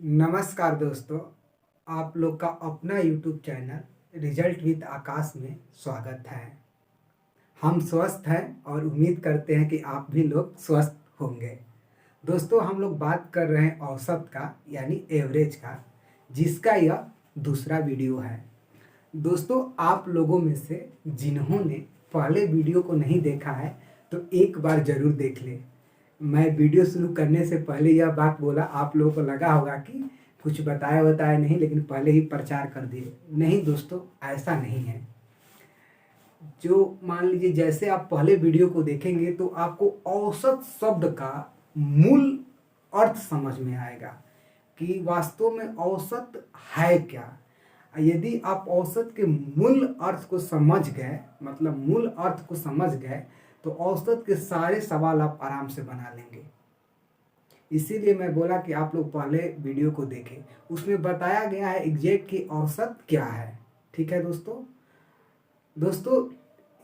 नमस्कार दोस्तों, आप लोग का अपना यूट्यूब चैनल रिजल्ट विद आकाश में स्वागत है। हम स्वस्थ हैं और उम्मीद करते हैं कि आप भी लोग स्वस्थ होंगे। दोस्तों, हम लोग बात कर रहे हैं औसत का यानी एवरेज का, जिसका यह दूसरा वीडियो है। दोस्तों, आप लोगों में से जिन्होंने पहले वीडियो को नहीं देखा है तो एक बार ज़रूर देख लें। मैं वीडियो शुरू करने से पहले यह बात बोला, आप लोगों को लगा होगा कि कुछ बताया नहीं, लेकिन पहले ही प्रचार कर दिए। नहीं दोस्तों, ऐसा नहीं है। जो मान लीजिए, जैसे आप पहले वीडियो को देखेंगे तो आपको औसत शब्द का मूल अर्थ समझ में आएगा कि वास्तव में औसत है क्या। यदि आप औसत के मूल अर्थ को समझ गए, मतलब मूल अर्थ को समझ गए, तो औसत के सारे सवाल आप आराम से बना लेंगे। इसीलिए मैं बोला कि आप लोग पहले वीडियो को देखें, उसमें बताया गया है एग्जैक्ट कि औसत क्या है। ठीक है दोस्तों,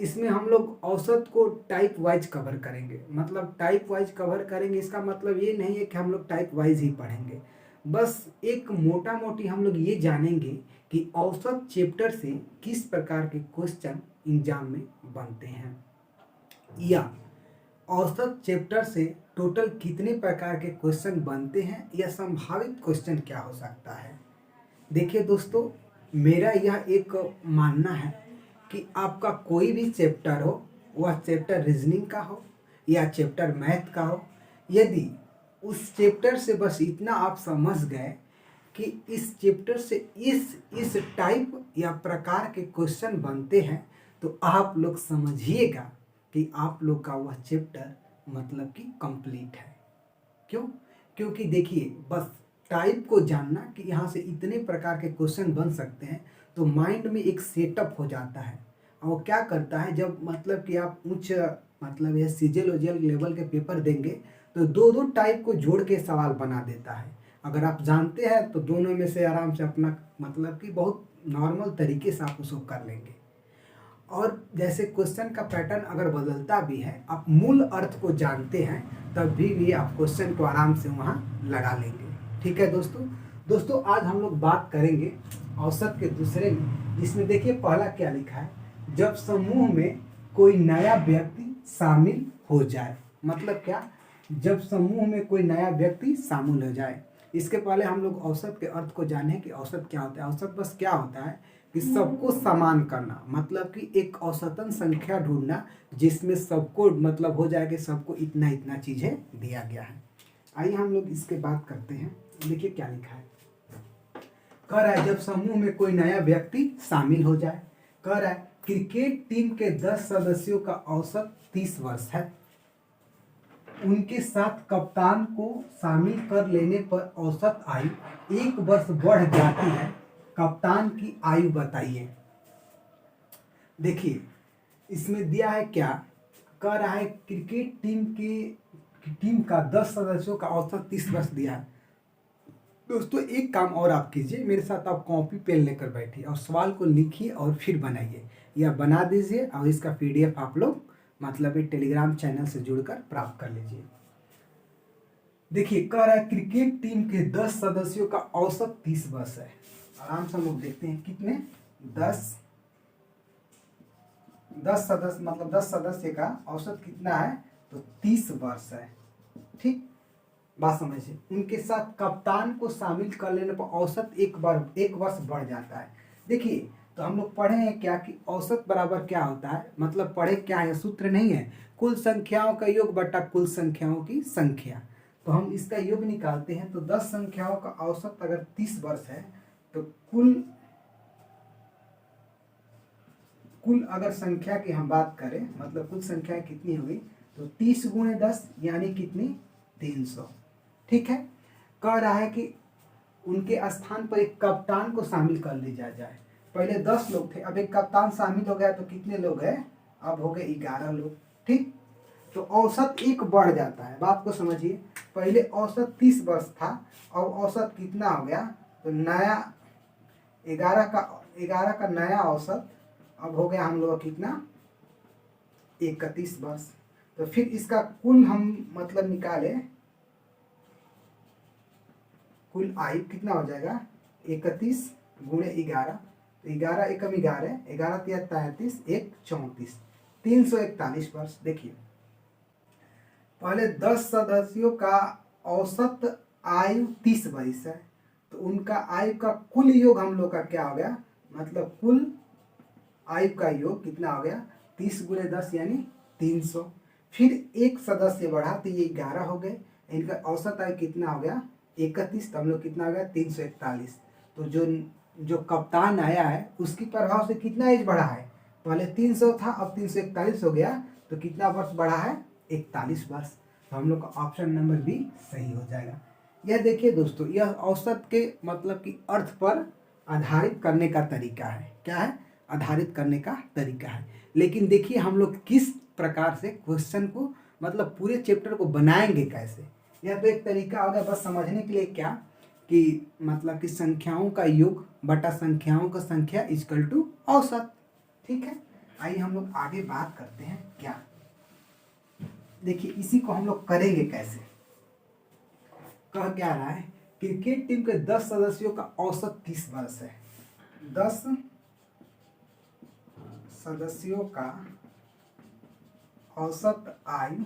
इसमें हम लोग औसत को टाइप वाइज कवर करेंगे। मतलब टाइप वाइज कवर करेंगे, इसका मतलब ये नहीं है कि हम लोग टाइप वाइज ही पढ़ेंगे। बस एक मोटा मोटी हम लोग ये जानेंगे कि औसत चैप्टर से किस प्रकार के क्वेश्चन एग्जाम में बनते हैं, या औसत चैप्टर से टोटल कितने प्रकार के क्वेश्चन बनते हैं, या संभावित क्वेश्चन क्या हो सकता है। देखिए दोस्तों, मेरा यह एक मानना है कि आपका कोई भी चैप्टर हो, वह चैप्टर रीजनिंग का हो या चैप्टर मैथ का हो, यदि उस चैप्टर से बस इतना आप समझ गए कि इस चैप्टर से इस टाइप या प्रकार के क्वेश्चन बनते हैं, तो आप लोग समझिएगा कि आप लोग का वह चैप्टर मतलब कि कंप्लीट है। क्यों? क्योंकि देखिए, बस टाइप को जानना कि यहाँ से इतने प्रकार के क्वेश्चन बन सकते हैं, तो माइंड में एक सेटअप हो जाता है। और वो क्या करता है, जब मतलब कि आप उच्च मतलब यह सीजल ओजल लेवल के पेपर देंगे, तो दो दो टाइप को जोड़ के सवाल बना देता है। अगर आप जानते हैं तो दोनों में से आराम से अपना मतलब कि बहुत नॉर्मल तरीके से आप उसको कर लेंगे। और जैसे क्वेश्चन का पैटर्न अगर बदलता भी है, आप मूल अर्थ को जानते हैं, तब भी आप क्वेश्चन को आराम से वहाँ लगा लेंगे। ठीक है दोस्तों, आज हम लोग बात करेंगे औसत के दूसरे में, जिसमें देखिए पहला क्या लिखा है, जब समूह में कोई नया व्यक्ति शामिल हो जाए। मतलब क्या? जब समूह में कोई नया व्यक्ति शामिल हो जाए। इसके पहले हम लोग औसत के अर्थ को जाने कि औसत क्या होता है। औसत बस क्या होता है कि सबको समान करना, मतलब कि एक औसतन संख्या ढूंढना जिसमें सबको मतलब हो जाए कि सबको इतना इतना चीजें दिया गया है। आइए हम लोग इसके बात करते हैं। देखिए क्या लिखा है, कह रहा है जब समूह में कोई नया व्यक्ति शामिल हो जाए। कह रहा है क्रिकेट टीम के 10 सदस्यों का औसत 30 वर्ष है। उनके साथ कप्तान को शामिल कर लेने पर औसत आयु 1 वर्ष बढ़ जाती है। कप्तान की आयु बताइए। देखिए, इसमें दिया है क्या, कह रहा है क्रिकेट टीम का 10 सदस्यों का औसत 30 वर्ष दिया है। दोस्तों, एक काम और आप कीजिए, मेरे साथ आप कॉपी पेन लेकर बैठिए और सवाल को लिखिए और फिर बनाइए, या बना दीजिए और इसका पीडीएफ आप लोग मतलब एक टेलीग्राम चैनल से जुड़कर प्राप्त कर लीजिए। देखिए, कह रहा है क्रिकेट टीम के 10 सदस्यों का औसत 30 वर्ष है। आराम से हम लोग देखते हैं कितने, 10 सदस्य, मतलब 10 सदस्य का औसत कितना है, तो 30 वर्ष है। ठीक, बात समझिए। उनके साथ कप्तान को शामिल कर लेने पर औसत एक वर्ष बढ़ जाता है। देखिए, तो हम लोग पढ़े हैं क्या कि औसत बराबर क्या होता है, मतलब पढ़े क्या है, सूत्र नहीं है, कुल संख्याओं का योग बटा कुल संख्याओं की संख्या। तो हम इसका योग निकालते हैं, तो 10 संख्याओं का औसत अगर 30 वर्ष है, तो कुल अगर संख्या की हम बात करें, मतलब कुल संख्या कितनी होगी, तो 30 गुणे 10 यानी कितनी, 300। ठीक है। कह रहा है कि उनके स्थान पर एक कप्तान को शामिल कर लिया जाए। पहले 10 लोग थे, अब एक कप्तान शामिल हो गया, तो कितने लोग हैं, अब हो गए 11 लोग। ठीक, तो औसत एक बढ़ जाता है। बात को समझिए, पहले औसत 30 वर्ष था, अब औसत कितना हो गया, तो नया 11 का नया औसत अब हो गया हम लोग कितना, 31 वर्ष। तो फिर इसका कुल हम मतलब निकाले, कुल आयु कितना हो जाएगा 31 गुणे 11, तो 11 एकम 11, 11 तिया 33, 1 34, 341 वर्ष। देखिए पहले 10 सदस्यों का औसत आयु 30 वर्ष है, तो उनका आयु का कुल योग हम लोग का क्या हो गया, मतलब कुल आयु का योग कितना हो गया 30 गुणे 10 यानी 300। फिर एक सदस्य बढ़ा तो ये 11 हो गए, इनका औसत आयु कितना हो गया 31, तो हम लोग कितना हो गया 341। तो जो जो कप्तान आया है उसकी प्रभाव से कितना एज बढ़ा है, पहले 300 था अब 341 हो गया, तो कितना वर्ष बढ़ा है 41 वर्ष। तो हम लोग का ऑप्शन नंबर बी सही हो जाएगा। यह देखिए दोस्तों, यह औसत के मतलब कि अर्थ पर आधारित करने का तरीका है। क्या है, आधारित करने का तरीका है। लेकिन देखिए हम लोग किस प्रकार से क्वेश्चन को मतलब पूरे चैप्टर को बनाएंगे कैसे, यह तो एक तरीका होगा बस समझने के लिए क्या कि मतलब कि संख्याओं का योग बटा संख्याओं का संख्या इक्वल टू औसत। ठीक है, आइए हम लोग आगे बात करते हैं। क्या देखिए इसी को हम लोग करेंगे कैसे। कह क्या रहा है, क्रिकेट टीम के 10 सदस्यों का औसत 30 वर्ष है। 10 सदस्यों का औसत आयु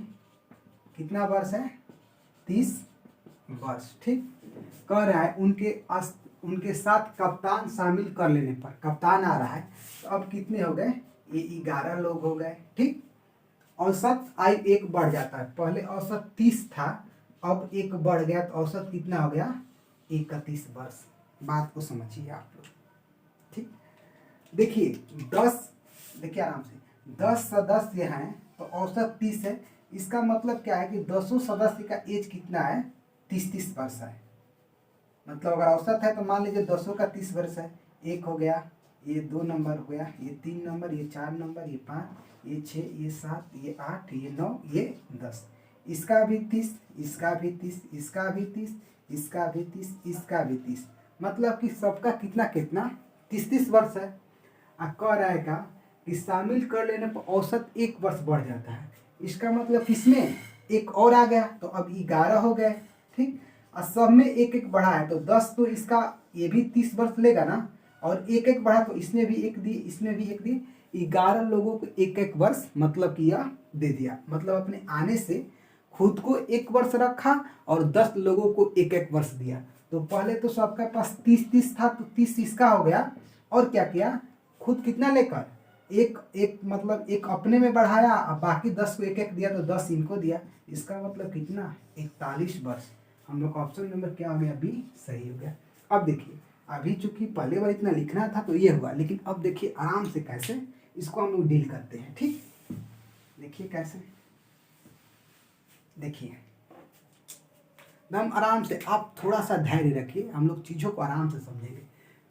कितना वर्ष है 30 वर्ष। ठीक, कह रहा है उनके साथ कप्तान शामिल कर लेने पर, कप्तान आ रहा है तो अब कितने हो गए, ये 11 लोग हो गए। ठीक, औसत आयु 1 बढ़ जाता है, पहले औसत 30 था अब 1 बढ़ गया तो औसत कितना हो गया 31 वर्ष। बात को समझिए आप लोग। ठीक, देखिए 10, देखिए आराम से 10 सदस्य हैं तो औसत 30 है, इसका मतलब क्या है कि 10 सदस्य का एज कितना है 30 वर्ष है। मतलब अगर औसत है तो मान लीजिए 10 का 30 वर्ष है, 1 हो गया, ये 2 नंबर हो गया, ये 3 नंबर, ये 4 नंबर, ये 5, ये 6, ये 7, ये 8, ये 9, ये 10, इसका भी 30, इसका भी 30, इसका भी 30, इसका भी 30, इसका भी 30, मतलब कि सबका कितना कितना 30 वर्ष है। कह रहेगा कि शामिल कर लेने पर औसत 1 वर्ष बढ़ जाता है, इसका मतलब किसमें एक और आ गया तो अब 11 हो गए। ठीक, और सब में 1 बढ़ा है तो 10, तो इसका ये भी 30 वर्ष लेगा ना, और 1 बढ़ा तो इसमें भी 1 दी, इसमें भी 1 दी, 11 लोगों को 1 वर्ष मतलब कि यह दे दिया। मतलब अपने आने से खुद को 1 वर्ष रखा और 10 लोगों को 1 वर्ष दिया। तो पहले तो सबका पास 30 था तो 30 इसका हो गया, और क्या किया खुद कितना लेकर एक मतलब 1 अपने में बढ़ाया और बाकी 10 को 1 दिया तो 10 इनको दिया, इसका मतलब कितना 41 वर्ष। हम लोग का ऑप्शन नंबर क्या हो गया बी सही हो गया। अब देखिए अभी चूंकि पहले बार इतना लिखना था तो ये हुआ, लेकिन अब देखिए आराम से कैसे इसको हम लोग डील करते हैं। ठीक, देखिए कैसे, देखिए एकदम आराम से, आप थोड़ा सा धैर्य रखिए, हम लोग चीज़ों को आराम से समझेंगे।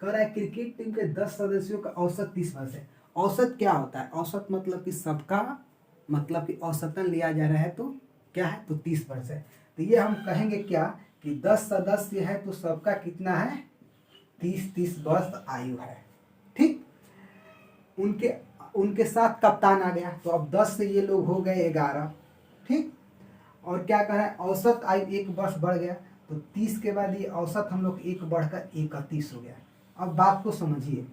कह रहा है क्रिकेट टीम के 10 सदस्यों का औसत 30 वर्ष है। औसत क्या होता है, औसत मतलब कि सबका मतलब कि औसतन लिया जा रहा है तो क्या है तो 30 वर्ष है। तो ये हम कहेंगे क्या कि 10 सदस्य है तो सबका कितना है 30 वर्ष आयु है। ठीक, उनके उनके साथ कप्तान आ गया तो अब 10 से ये लोग हो गए 11। ठीक, और क्या कह रहा है औसत आयु 1 वर्ष बढ़ गया तो 30 के बाद ये औसत हम लोग 1 बढ़कर 31 हो गया। अब बात को समझिए,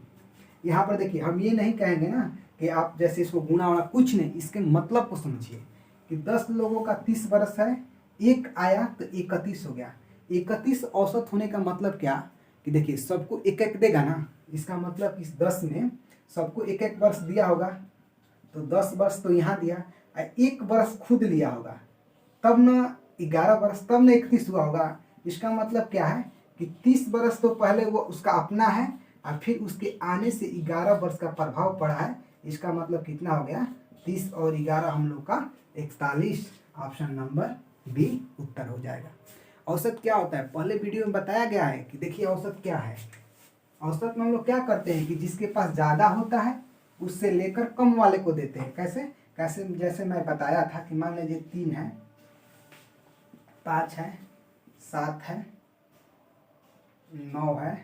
यहाँ पर देखिए हम ये नहीं कहेंगे ना कि आप जैसे इसको गुणा वुणा, कुछ नहीं, इसके मतलब को समझिए कि 10 लोगों का 30 वर्ष है, 1 आया तो 31 हो गया। 31 औसत होने का मतलब क्या कि देखिए सबको 1 देगा ना, इसका मतलब इस 10 में सबको 1 वर्ष दिया होगा, तो 10 वर्ष तो यहाँ दिया, 1 वर्ष खुद लिया होगा तब न 11 वर्ष, तब न 31 हुआ होगा। इसका मतलब क्या है कि 30 वर्ष तो पहले वो उसका अपना है और फिर उसके आने से 11 वर्ष का प्रभाव पड़ा है, इसका मतलब कितना हो गया 30 और 11 हम लोग का 41। ऑप्शन नंबर बी उत्तर हो जाएगा। औसत क्या होता है पहले वीडियो में बताया गया है कि देखिए औसत क्या है। औसत में हम लोग क्या करते हैं कि जिसके पास ज़्यादा होता है उससे लेकर कम वाले को देते हैं। कैसे कैसे, जैसे मैं बताया था कि मान लीजिए 3 है, 5 है, 7 है, 9 है,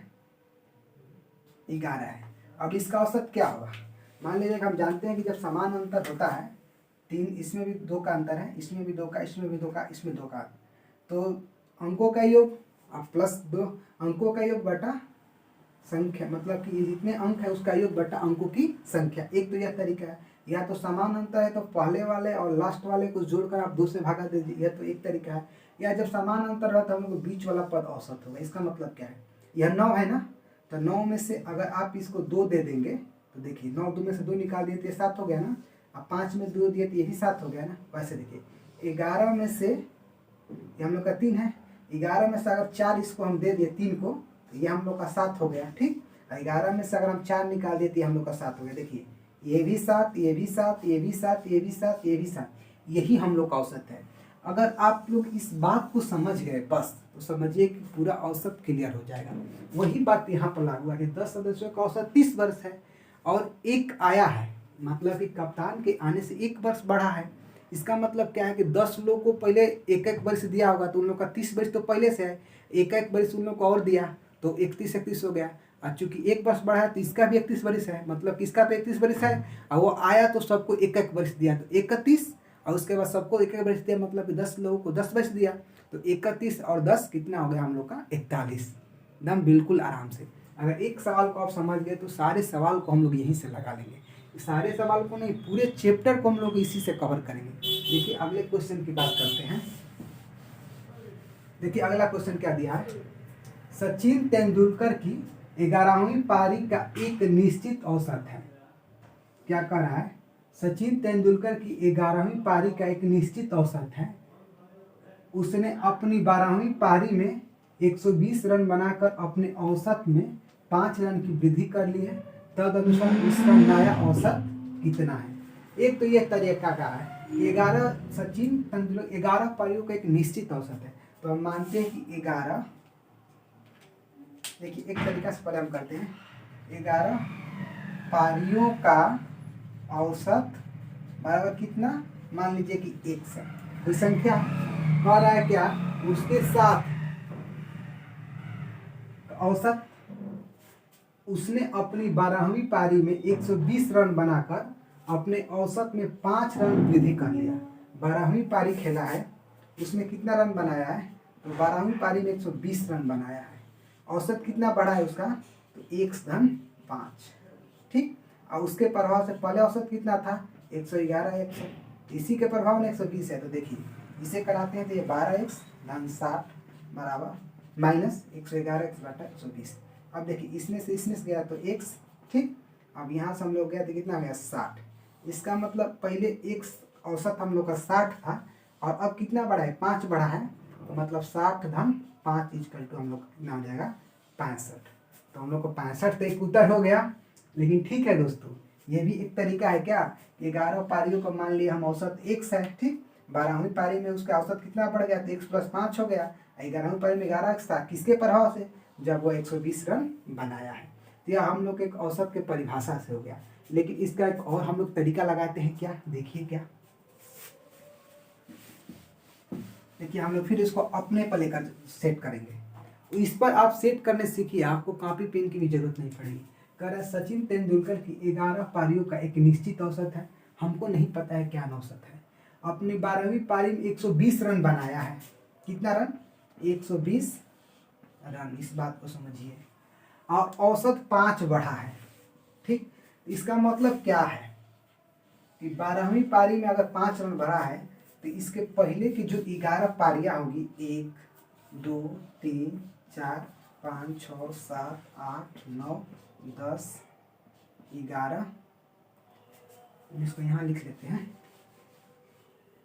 11 है। अब इसका औसत क्या होगा, मान लीजिए हम जानते हैं कि जब समान अंतर होता है, 3 इसमें भी 2 का अंतर है, इसमें भी 2 का, इसमें भी 2 का, इसमें 2 का, तो अंकों का योग अब प्लस 2 अंकों का योग बटा संख्या, मतलब कि ये जितने अंक है उसका योग बटा अंकों की संख्या। एक तो यह तरीका है, या तो समान अंतर है तो पहले वाले और लास्ट वाले को जोड़कर आप 2 से भागा दीजिए, यह तो एक तरीका है। या जब समान अंतर रहता है हम लोग बीच वाला पद औसत होगा। इसका मतलब क्या है, यह 9 है ना, तो 9 में से अगर आप इसको 2 दे देंगे तो देखिए 9 2 में से 2 निकाल दिए तो ये 7 हो गया ना। अब 5 में 2 दिए तो ये भी 7 हो गया ना। वैसे देखिए 11 में से ये हम लोग का 3 है, 11 में से अगर 4 इसको हम दे दिए 3 को तो ये हम लोग का 7 हो गया। ठीक, 11 में से अगर हम 4 निकाल दिए तो ये हम लोग का 7 हो गया। देखिए ये भी 7, ये भी 7, ये भी 7, ये भी 7, ये भी 7, यही हम लोग का औसत है। अगर आप लोग इस बात को समझ गए बस, तो समझिए कि पूरा औसत क्लियर हो जाएगा। वही बात यहाँ पर लागू है कि 10 सदस्यों का औसत 30 वर्ष है और एक आया है, मतलब कि कप्तान के आने से 1 वर्ष बढ़ा है। इसका मतलब क्या है कि 10 लोग को पहले 1-1 वर्ष दिया होगा तो उन लोग का 30 वर्ष तो पहले से है, 1-1 वर्ष उन लोग को और दिया तो 31-31 हो गया। और चूंकि 1 वर्ष बढ़ा है तो इसका भी 31 वर्ष है, मतलब कि इसका तो 31 वर्ष है और वो आया तो सबको 1-1 वर्ष दिया तो 31, और उसके बाद सबको 1-1 वर्ष दिया, मतलब कि 10 लोगों को 10 वर्ष दिया तो 31 और 10 कितना हो गया हम लोग का 41। एकदम बिल्कुल आराम से। अगर एक सवाल को आप समझ गए तो सारे सवाल को हम लोग यहीं से लगा लेंगे। सारे सवाल को नहीं, पूरे चैप्टर को हम लोग इसी से कवर करेंगे। देखिए अगले क्वेश्चन की बात करते हैं। देखिए अगला क्वेश्चन क्या दिया है, सचिन तेंदुलकर की 11वीं पारी का एक निश्चित औसत है। क्या कर रहा है, सचिन तेंदुलकर की 11वीं पारी का एक निश्चित औसत है। उसने अपनी 12वीं पारी में 120 रन बनाकर अपने औसत में 5 रन की वृद्धि कर ली है। तदनुसार उसका नया औसत कितना है। एक तो यह तरीका का है, 11 सचिन तेंदुलकर 11 पारियों का एक निश्चित औसत है, तो हम मानते हैं कि 11, देखिए एक तरीका से पहले हम करते हैं, 11 पारियों का औसत बराबर कितना, मान लीजिए कि 100। कोई संख्या कह रहा है क्या, उसके साथ औसत उसने अपनी 12वीं पारी में 120 रन बनाकर अपने औसत में 5 रन वृद्धि कर लिया। 12वीं पारी खेला है, उसमें कितना रन बनाया है, तो 12वीं पारी में 120 रन बनाया है। औसत कितना बढ़ा है उसका, तो 1/5। ठीक, और उसके प्रभाव से पहले औसत कितना था, 111 100, इसी के प्रभाव में 120 है। तो देखिए इसे कराते हैं तो ये 12x धन 60 बराबर माइनस 111x बटा 120। अब देखिए इसमें से गया तो x, ठीक, अब यहाँ से हम लोग गया तो कितना गया 60। इसका मतलब पहले एक औसत हम लोग का 60 था और अब कितना बढ़ा है, 5 बढ़ा है, तो मतलब 60 धन 5 इक्वल टू हम लोग कितना हो जाएगा 65। तो हम लोग को 65 तो एक उत्तर हो गया। लेकिन ठीक है दोस्तों, ये भी एक तरीका है क्या, 11 पारियों का मान लिया हम औसत x है, ठीक, 12वीं पारी में उसका औसत कितना बढ़ गया, तो x + 5 हो गया। 11वीं पारी में 11x था, किसके प्रभाव से, जब वो 120 रन बनाया है। तो यह हम लोग एक औसत के परिभाषा से हो गया। लेकिन इसका एक और हम लोग तरीका लगाते हैं क्या, देखिए क्या, देखिए हम लोग फिर इसको अपने पर लेकर सेट करेंगे। इस पर आप सेट करने सीखिए, आपको कॉपी पेन की भी जरूरत नहीं पड़ेगी। कह रहा है सचिन तेंदुलकर की 11 पारियों का एक निश्चित औसत है, हमको नहीं पता है क्या औसत है। अपनी 12वीं पारी में 120 रन बनाया है, कितना रन, 120 रन, इस बात को समझिए, और औसत 5 बढ़ा है। ठीक, इसका मतलब क्या है कि 12वीं पारी में अगर 5 रन बढ़ा है तो इसके पहले की जो 11 पारियां होगी, 1 2 3 4 5 6 7 8 9 10 11, इसको यहाँ लिख लेते हैं।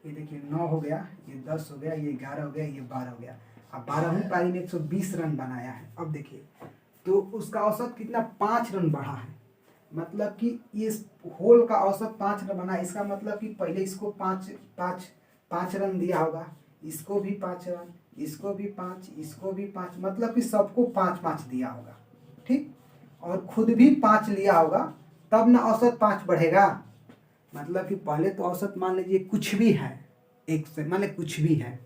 ये देखिए 9 हो गया, ये 10 हो गया, ये 11 हो गया, ये 12 हो गया। अब 12वीं पारी में 120 रन बनाया है। अब देखिए तो उसका औसत कितना, 5 रन बढ़ा है, मतलब कि इस होल का औसत 5 रन बना है। इसका मतलब कि पहले इसको 5 रन दिया होगा, इसको भी 5 रन, इसको भी 5, इसको भी 5, मतलब कि सबको 5-5 दिया होगा। ठीक, और खुद भी 5 लिया होगा, तब ना औसत 5 बढ़ेगा। मतलब कि पहले तो औसत मान लीजिए कुछ भी है, एक से मान लीजिए कुछ भी है,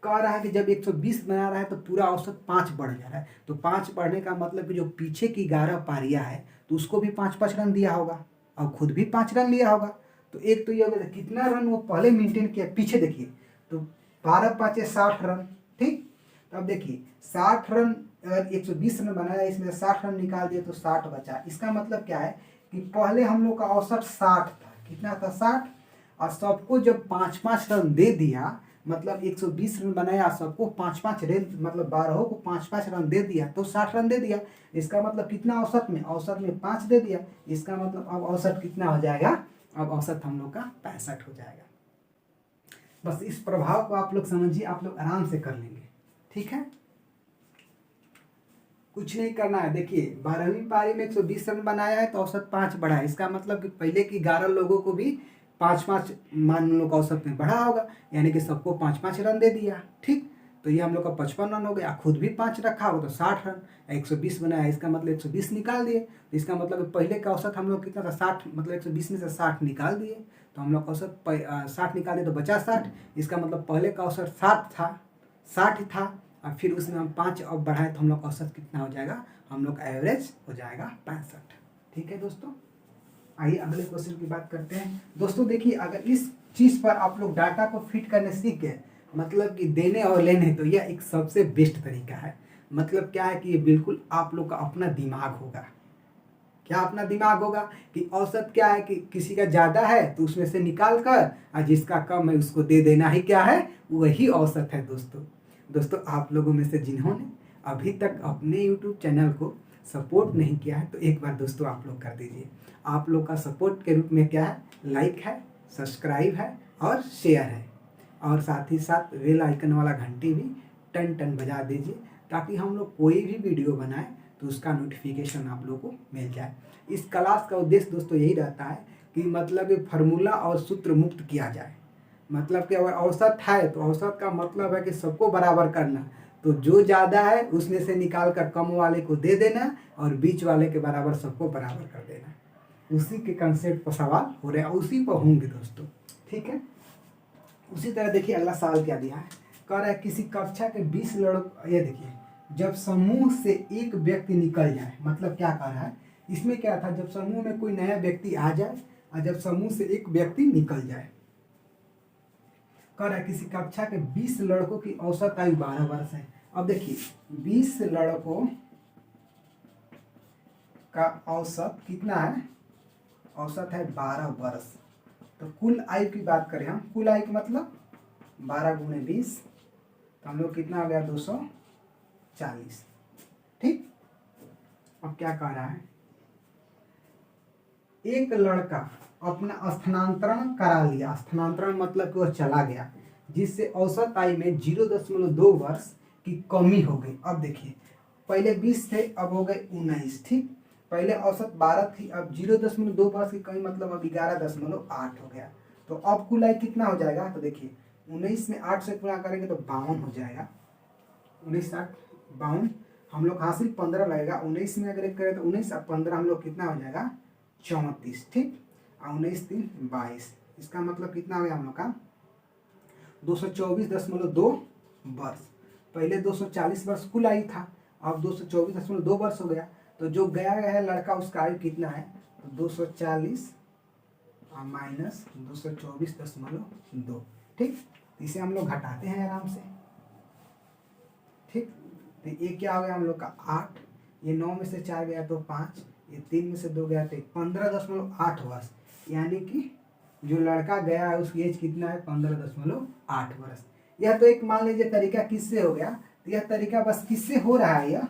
कह रहा है कि जब 120 बना रहा है तो पूरा औसत 5 बढ़ जा रहा है। तो 5 बढ़ने का मतलब कि जो पीछे की 11 पारियां है तो उसको भी 5-5 रन दिया होगा और खुद भी 5 रन लिया होगा। तो एक तो ये होगा कितना रन वो पहले मेंटेन किया, पीछे देखिए तो 12 5 60 रन। ठीक, तो अब देखिए 60 रन, अगर 120 रन बनाया, इसमें 60 रन निकाल दिए तो 60 बचा। इसका मतलब क्या है कि पहले हम लोग का औसत 60 था, कितना था 60, और सबको जब 5-5 रन दे दिया, मतलब 120 रन बनाया, सबको 5-5 रन, मतलब 12 को 5-5 रन दे दिया तो 60 रन दे दिया। इसका मतलब कितना औसत में, औसत में 5 दे दिया। इसका मतलब अब औसत कितना हो जाएगा, अब औसत हम लोग का 65 हो जाएगा। बस इस प्रभाव को आप लोग समझिए, आप लोग आराम से कर लेंगे, ठीक है। कुछ नहीं करना है। देखिए 12वीं पारी में 120 रन बनाया है तो औसत 5 बढ़ा है। इसका मतलब कि पहले की 11 लोगों को भी 5-5 मान लो का औसत में बढ़ा होगा, यानी कि सबको 5-5 रन दे दिया, ठीक। तो ये हम लोग का 55 रन हो गया, खुद भी 5 रखा हो तो 60 रन, 120 बनाया, इसका मतलब 120 निकाल दिए। तो इसका मतलब पहले का औसत हम लोग कितना था 60, मतलब 120 में से 60 निकाल दिए, तो हम लोग औसत 60 निकाल दिए तो बचा 60। इसका मतलब पहले का औसत 60 था, 60 था, और फिर उसमें हम 5 अब बढ़ाए तो हम लोग औसत कितना हो जाएगा, हम लोग का एवरेज हो जाएगा 65। ठीक है दोस्तों, आइए अगले क्वेश्चन की बात करते हैं। दोस्तों देखिए, अगर इस चीज़ पर आप लोग डाटा को फिट करने सीख गए, मतलब कि देने और लेने, तो यह एक सबसे बेस्ट तरीका है। मतलब क्या है कि ये बिल्कुल आप लोग का अपना दिमाग होगा। क्या अपना दिमाग होगा कि औसत क्या है कि किसी का ज़्यादा है तो उसमें से निकाल कर, और जिसका कम है उसको दे देना ही क्या है, वही औसत है दोस्तों आप लोगों में से जिन्होंने अभी तक अपने YouTube चैनल को सपोर्ट नहीं किया है तो एक बार दोस्तों आप लोग कर दीजिए। आप लोग का सपोर्ट के रूप में क्या है, लाइक है, सब्सक्राइब है और शेयर है, और साथ ही साथ बेल आइकन वाला घंटी भी टन टन बजा दीजिए, ताकि हम लोग कोई भी वीडियो बनाए तो उसका नोटिफिकेशन आप लोगों को मिल जाए। इस क्लास का उद्देश्य दोस्तों यही रहता है कि मतलब ये फार्मूला और सूत्र मुक्त किया जाए। मतलब कि अगर औसत है तो औसत का मतलब है कि सबको बराबर करना, तो जो ज़्यादा है उसमें से निकाल कर कम वाले को दे देना और बीच वाले के बराबर सबको बराबर कर देना। उसी के कंसेप्ट पर सवाल हो रहे हैं, उसी पर होंगे दोस्तों, ठीक है। उसी तरह देखिए अगला सवाल क्या दिया है, कह रहा है किसी कक्षा के 20 लड़कों, ये देखिए जब समूह से एक व्यक्ति निकल जाए, मतलब क्या कह रहा है इसमें, क्या था जब समूह में कोई नया व्यक्ति आ जाए और जब समूह से एक व्यक्ति निकल जाए। कह रहा है किसी कक्षा के 20 लड़कों की औसत आयु 12 वर्ष है। अब देखिए 20 लड़कों का औसत कितना है, औसत है 12 वर्ष। तो कुल आयु की बात करें हम, कुल आयु मतलब 12 गुणे 20, तो हम लोग कितना आ गया 240, ठीक। अब क्या कह रहा है, एक लड़का अपना स्थानांतरण करा लिया, स्थानांतरण मतलब कि वह चला गया, जिससे औसत आयु में 0.2 वर्ष की कमी हो गई। अब देखिए पहले 20 थे, अब हो गए 19, ठीक। पहले औसत 12 थी, अब 0.2 वर्ष की कमी मतलब अब 11.8 हो गया। तो अब कुल आयु कितना हो जाएगा, तो देखिए 19 में 8 से गुणा करेंगे तो 52 हो जाएगा। 19 8 52, हम लोग हासिल 15 लगेगा। 19 में अगर एक करें तो 19 और 15 हम लोग कितना हो जाएगा 34, ठीक। और 19 3 22, इसका मतलब कितना हो गया हम लोग का 224.2 वर्ष। पहले 240 वर्ष कुल आयु था, अब 224.2 वर्ष हो गया। तो जो गया है लड़का उसका आयु कितना है, तो 240 माइनस 224.2, ठीक। इसे हम लोग घटाते हैं आराम से, ठीक। तो ये क्या हो गया हम लोग का 8, ये 9 में से 4 गया तो 5, ये 3 में से 2 गया तो 15.8 वर्ष, यानी कि जो लड़का गया है उसकी एज कितना है 15.8 वर्ष। यह तो एक मान लीजिए तरीका किससे हो गया, तो यह तरीका बस किससे हो रहा है, यह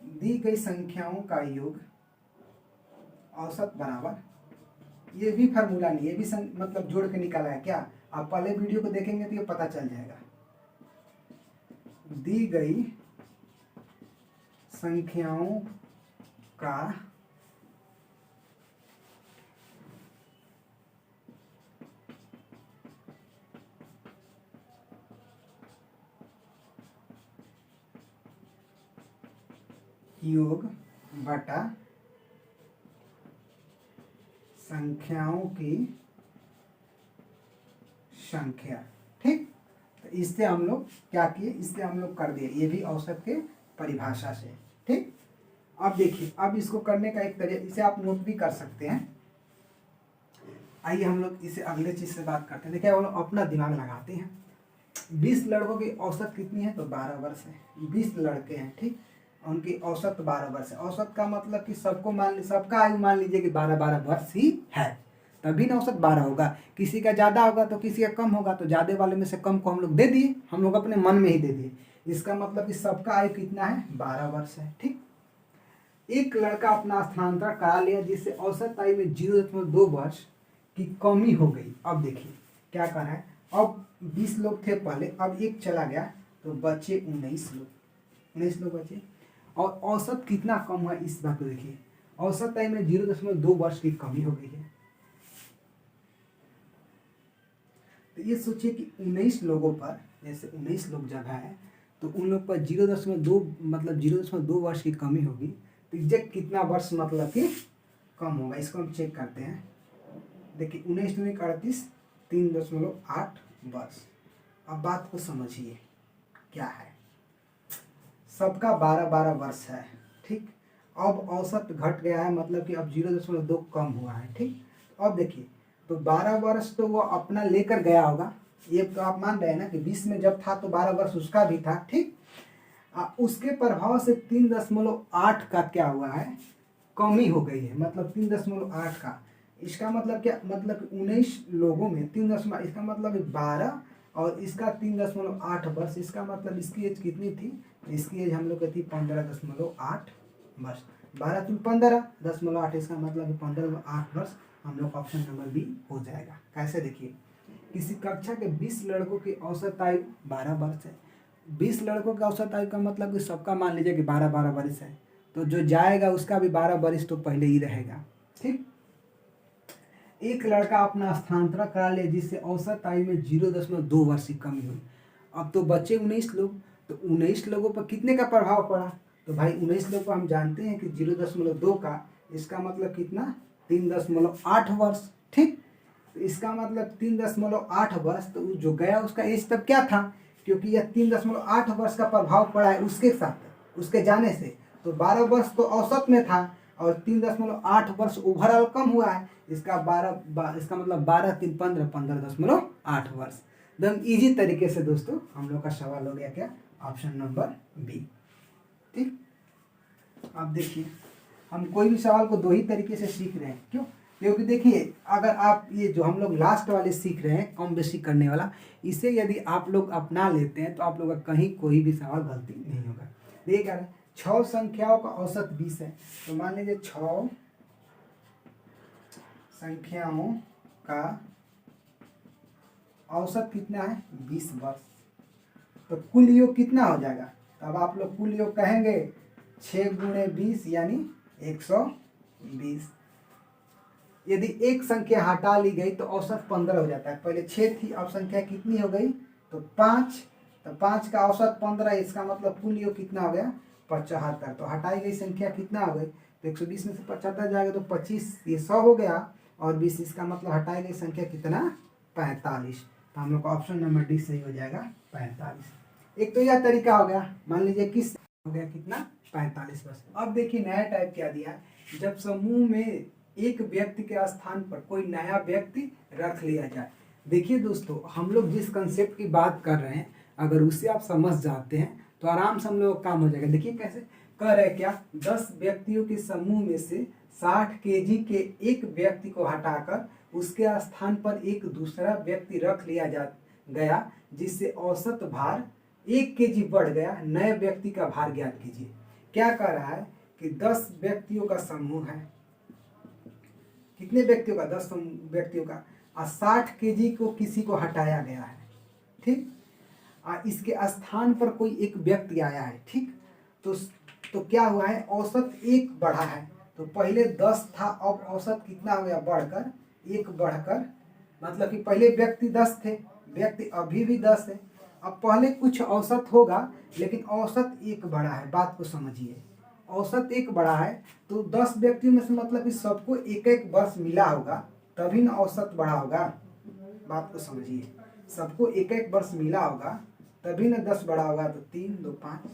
दी गई संख्याओं का योग औसत बराबर, ये भी फार्मूला नहीं, ये भी मतलब जोड़ के निकाला है क्या, आप पहले वीडियो को देखेंगे तो ये पता चल जाएगा। दी गई संख्याओं का योग बटा संख्याओं की संख्या, ठीक। तो इससे हम लोग क्या किए, इससे हम लोग कर दिए, ये भी औसत के परिभाषा से, ठीक। अब देखिए, अब इसको करने का एक तरीका, इसे आप नोट भी कर सकते हैं। आइए हम लोग इसे अगले चीज से बात करते हैं। देखिए हम लोग अपना दिमाग लगाते हैं। 20 लड़कों की औसत कितनी है तो 12 वर्ष है। 20 लड़के हैं, ठीक, उनकी औसत 12 वर्ष है। औसत का मतलब कि सबका आयु मान लीजिए कि 12-12 वर्ष ही है, तभी ना औसत 12 होगा। किसी का ज़्यादा होगा तो किसी का कम होगा, तो ज़्यादा वाले में से कम को हम लोग दे दिए, हम लोग अपने मन में ही दे दिए। इसका मतलब कि सबका आयु कितना है 12 वर्ष है, ठीक। एक लड़का अपना स्थानांतरण करा लिया जिससे औसत आयु में 0.2 वर्ष की कमी हो गई। अब देखिए क्या कर रहा है, अब 20 लोग थे पहले, अब एक चला गया तो बचे 19 लोग, 19 लोग बचे। और औसत कितना कम हुआ इस बात को देखिए, औसत आयु में 0.2 वर्ष की कमी हो गई है। तो ये सोचिए कि 19 लोगों पर, जैसे 19 लोग जब है तो उन लोग पर 0.2 मतलब 0.2 वर्ष की कमी होगी, तो एग्जैक्ट कितना वर्ष मतलब कि कम होगा, इसको हम चेक करते हैं। देखिए 19 में 38, 3.8 वर्ष। अब बात को समझिए क्या है, सबका 12-12 वर्ष है, ठीक। अब औसत घट गया है, मतलब कि अब 0.2 कम हुआ है, ठीक। अब देखिए तो 12 वर्ष तो वो अपना लेकर गया होगा, ये तो आप मान रहे हैं ना कि 20 में जब था तो 12 वर्ष उसका भी था, ठीक। उसके प्रभाव से 3.8 का क्या हुआ है, कमी हो गई है, मतलब 3.8 का। इसका मतलब क्या, मतलब 19 लोगों में 3, इसका मतलब 12 और इसका 3.8 वर्ष। इसका मतलब इसकी एज कितनी थी, इसकी एज हम लोग की थी 15.8 वर्ष। 12 3 15.8, इसका मतलब 15.8 वर्ष। हम लोग ऑप्शन नंबर बी हो जाएगा। कैसे देखिए, किसी कक्षा के 20 लड़कों की औसत आयु 12 वर्ष है। 20 लड़कों का औसत आयु का मतलब कि सबका मान लीजिए कि 12-12 वर्ष है, तो जो जाएगा उसका भी 12 वर्ष तो पहले ही रहेगा, ठीक। एक लड़का अपना स्थानांतरण करा लिया जिससे औसत आयु में 0.2 वर्ष की कमी हुई। अब तो बचे 19 लोग, तो 19 लोगों पर कितने का प्रभाव पड़ा, तो भाई 19 लोग को हम जानते हैं कि 0.2 का, इसका मतलब कितना 3.8 वर्ष, ठीक। तो इसका मतलब 3.8 वर्ष, तो जो गया उसका एज तब क्या था, क्योंकि यह 3.8 वर्ष का प्रभाव पड़ा है उसके साथ, उसके जाने से, तो 12 वर्ष तो औसत में था और 3.8 वर्ष ओवरऑल कम हुआ है। इसका इसका मतलब 12 3 15 15.8 वर्ष। एकदम इजी तरीके से दोस्तों हम लोग का सवाल हो गया क्या, ऑप्शन नंबर बी, ठीक। अब देखिए हम कोई भी सवाल को दो ही तरीके से सीख रहे हैं, क्यों, क्योंकि देखिए अगर आप ये जो हम लोग लास्ट वाले सीख रहे हैं कम बेसी करने वाला, इसे यदि आप लोग अपना लेते हैं तो आप लोग का कहीं कोई भी सवाल गलती नहीं होगा। देखिए क्या है, 6 संख्याओं का औसत 20 है, तो मान लीजिए 6 संख्याओं का औसत कितना है 20 वर्ष, तो कुल योग कितना हो जाएगा, तब आप लोग कुल योग कहेंगे 6 गुणे 20 यानी 120। यदि एक संख्या हटा ली गई तो औसत 15 हो जाता है, पहले 6 थी, अब संख्या कितनी हो गई तो 5, तो 5 का औसत 15, इसका मतलब कुल योग कितना हो गया 75। तो हटाई गई संख्या कितना हो गई, तो 120 में से 75 जाएगा तो 25, ये 100 हो गया, और 20, इसका मतलब हटाई गई संख्या कितना 45। तो हम लोग का ऑप्शन नंबर डी सही हो जाएगा 45। एक तो यह तरीका हो गया, मान लीजिए किस हो गया कितना 45 वर्ष। अब देखिए नया टाइप क्या दिया है, जब समूह में एक व्यक्ति के स्थान पर कोई नया व्यक्ति रख लिया जाए। देखिए दोस्तों हम लोग जिस कंसेप्ट की बात कर रहे हैं अगर उसे आप समझ जाते हैं तो आराम से हम लोग का काम हो जाएगा। देखिए कैसे कह रहे हैं, क्या 10 व्यक्तियों के समूह में से 60 केजी के एक व्यक्ति को हटाकर उसके स्थान पर एक दूसरा व्यक्ति रख लिया गया जिससे औसत भार 1 केजी बढ़ गया, नए व्यक्ति का भार ज्ञात कीजिए। क्या कह रहा है कि 10 व्यक्तियों का समूह है, कितने व्यक्तियों का 10 व्यक्तियों का, 60 केजी को किसी को हटाया गया है, ठीक। इसके स्थान पर कोई एक व्यक्ति आया है, ठीक। तो क्या हुआ है, औसत 1 बढ़ा है, तो पहले 10 था, अब औसत कितना हो गया बढ़कर 1 बढ़कर, मतलब कि पहले व्यक्ति 10 थे, व्यक्ति अभी भी 10 है, अब पहले कुछ औसत होगा लेकिन औसत 1 बढ़ा है। बात को समझिए, औसत 1 बढ़ा है तो 10 व्यक्तियों में से मतलब कि सबको 1-1 वर्ष मिला होगा तभी ना औसत बढ़ा होगा। बात को समझिए, सबको 1-1 वर्ष मिला होगा तभी ना 10 बढ़ा होगा। तो 3 2 5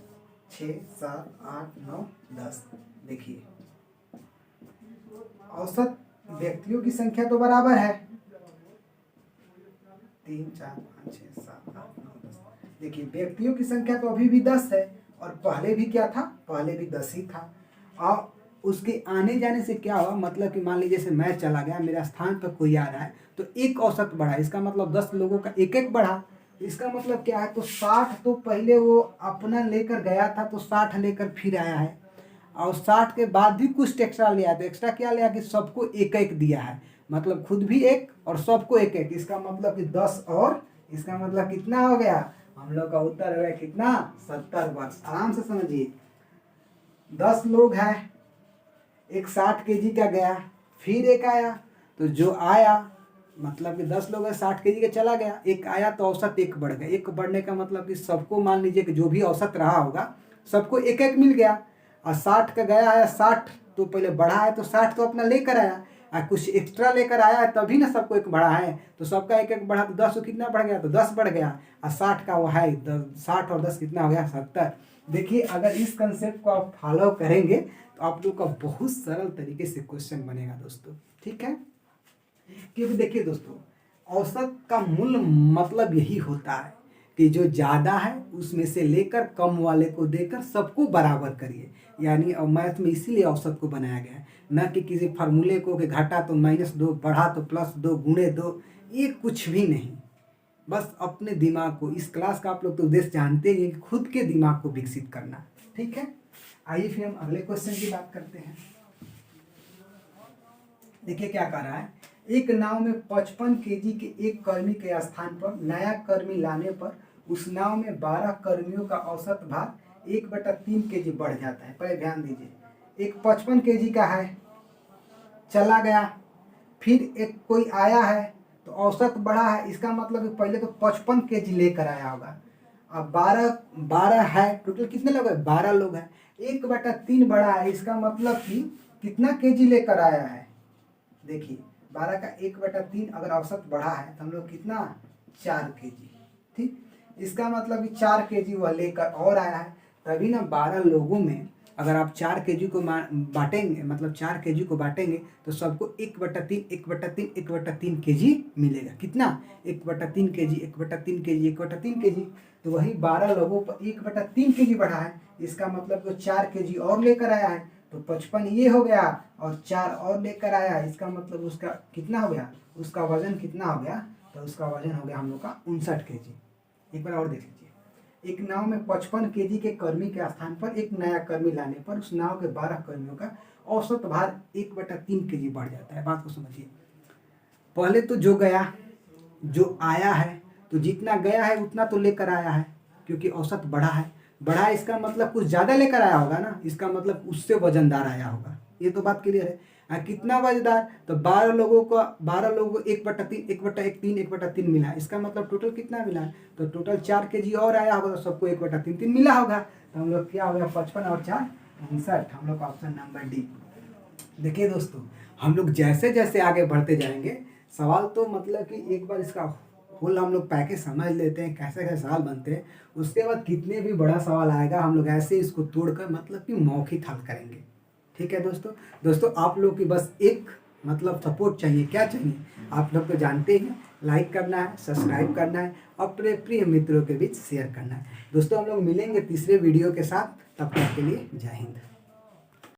6 7 8 9 10। देखिए औसत व्यक्तियों की संख्या तो बराबर है, 3 4 5 6 7 8 9 10, देखिए व्यक्तियों की संख्या तो अभी भी 10 है और पहले भी क्या था, पहले भी 10 ही था। और उसके आने जाने से क्या हुआ, मतलब कि मान लीजिए जैसे मैं चला गया, मेरा स्थान पर कोई आ रहा है तो एक औसत बढ़ा, इसका मतलब 10 लोगों का एक एक बढ़ा। इसका मतलब क्या है, तो 60 तो पहले वो अपना लेकर गया था तो 60 लेकर फिर आया है, और 60 के बाद भी कुछ एक्स्ट्रा लिया, तो एक्स्ट्रा क्या लिया कि सबको एक एक दिया है, मतलब खुद भी एक और सबको एक एक। इसका मतलब कि 10 और इसका मतलब कितना हो गया, हम लोग का उत्तर हो गया कितना, 70 वर्ष। आराम से समझिए, 10 लोग हैं, एक 60 केजी का गया, फिर एक आया, तो जो आया मतलब कि 10 लोग है 60 केजी का चला गया, एक आया तो औसत एक बढ़ गया। एक बढ़ने का मतलब कि सबको मान लीजिए कि जो भी औसत रहा होगा सबको एक एक मिल गया। और 60 का गया है, 60 तो पहले बढ़ा है तो 60 तो अपना लेकर आया, और कुछ एक्स्ट्रा लेकर आया है तभी ना सबको एक बढ़ा है, तो सबका एक एक बढ़ा तो 10 को कितना बढ़ गया, तो 10 बढ़ गया। और 60 का वो है 60 और 10 कितना हो गया, 70। देखिए अगर इस कंसेप्ट को आप फॉलो करेंगे तो आप लोग का बहुत सरल तरीके से क्वेश्चन बनेगा दोस्तों, ठीक है। क्योंकि देखिए दोस्तों, औसत का मूल मतलब यही होता है कि जो ज़्यादा है उसमें से लेकर कम वाले को देकर सबको बराबर करिए। यानी मैथ में इसीलिए औसत को बनाया गया है, न कि किसी फार्मूले को कि घटा तो -2, बढ़ा तो +2, गुणे 2, ये कुछ भी नहीं। बस अपने दिमाग को, इस क्लास का आप लोग तो उद्देश्य जानते ही हैं कि खुद के दिमाग को विकसित करना, ठीक है। आइए फिर हम अगले क्वेश्चन की बात करते हैं। देखिए क्या कर रहा है, एक नाव में 55 केजी के एक कर्मी के स्थान पर नया कर्मी लाने पर उस नाव में 12 कर्मियों का औसत भार 1/3 केजी बढ़ जाता है। पहले ध्यान दीजिए, एक 55 केजी का है, चला गया, फिर एक कोई आया है तो औसत बढ़ा है, इसका मतलब कि पहले तो 55 केजी लेकर आया होगा। अब 12 है, टोटल कितने लोग हैं, 12 लोग हैं, 1/3 बढ़ा है, इसका मतलब कि कितना केजी लेकर आया है। देखिए 12 का 1/3 अगर औसत बढ़ा है तो हम लोग कितना, 4 केजी, ठीक। इसका मतलब कि 4 केजी वह लेकर और आया है, तभी ना 12 लोगों में अगर आप 4 केजी को बांटेंगे, मतलब 4 केजी को बांटेंगे तो सबको 1/3 1/3 1/3 केजी मिलेगा। कितना, 1/3 केजी 1/3 केजी 1/3 केजी। तो वही 12 लोगों पर 1/3 केजी बढ़ा है, इसका मतलब कि 4 केजी और लेकर आया है, तो 55 ये हो गया और 4 और लेकर आया, इसका मतलब उसका कितना हो गया, उसका वजन कितना हो गया, तो उसका वजन हो गया हम लोग का 59 केजी। एक बार और देख लीजिए, एक नाव में 55 केजी के कर्मी के स्थान पर एक नया कर्मी लाने पर उस नाव के 12 कर्मियों का औसत भार 1/3 केजी बढ़ जाता है। बात को समझिए, पहले तो जो गया, जो आया है, तो जितना गया है उतना तो लेकर आया है, क्योंकि औसत बढ़ा है। बढ़ा इसका मतलब कुछ ज़्यादा लेकर आया होगा ना, इसका मतलब उससे वजनदार आया होगा, ये तो बात क्लियर है। कितना वजनदार, तो 12 लोगों को 1/3 1/3 1/3 मिला, इसका मतलब टोटल कितना मिला, तो टोटल 4 केजी और आया होगा, तो सबको 1/3 मिला होगा, तो हम लोग क्या हो गया, 55 और 4 59, हम लोग ऑप्शन नंबर डी। देखिए दोस्तों, हम लोग जैसे जैसे आगे बढ़ते जाएंगे, सवाल तो मतलब कि एक बार इसका फुल हम लोग पैकेज समझ लेते हैं कैसे कैसे सवाल बनते हैं, उसके बाद कितने भी बड़ा सवाल आएगा हम लोग ऐसे इसको तोड़कर मतलब कि मौखिक हल करेंगे, ठीक है दोस्तों। दोस्तों आप लोग की बस एक मतलब सपोर्ट चाहिए, क्या चाहिए, आप लोग तो जानते हैं, लाइक करना है, सब्सक्राइब करना है, अपने प्रिय मित्रों के बीच शेयर करना है। दोस्तों हम लोग मिलेंगे तीसरे वीडियो के साथ, तब तक के लिए जय हिंद।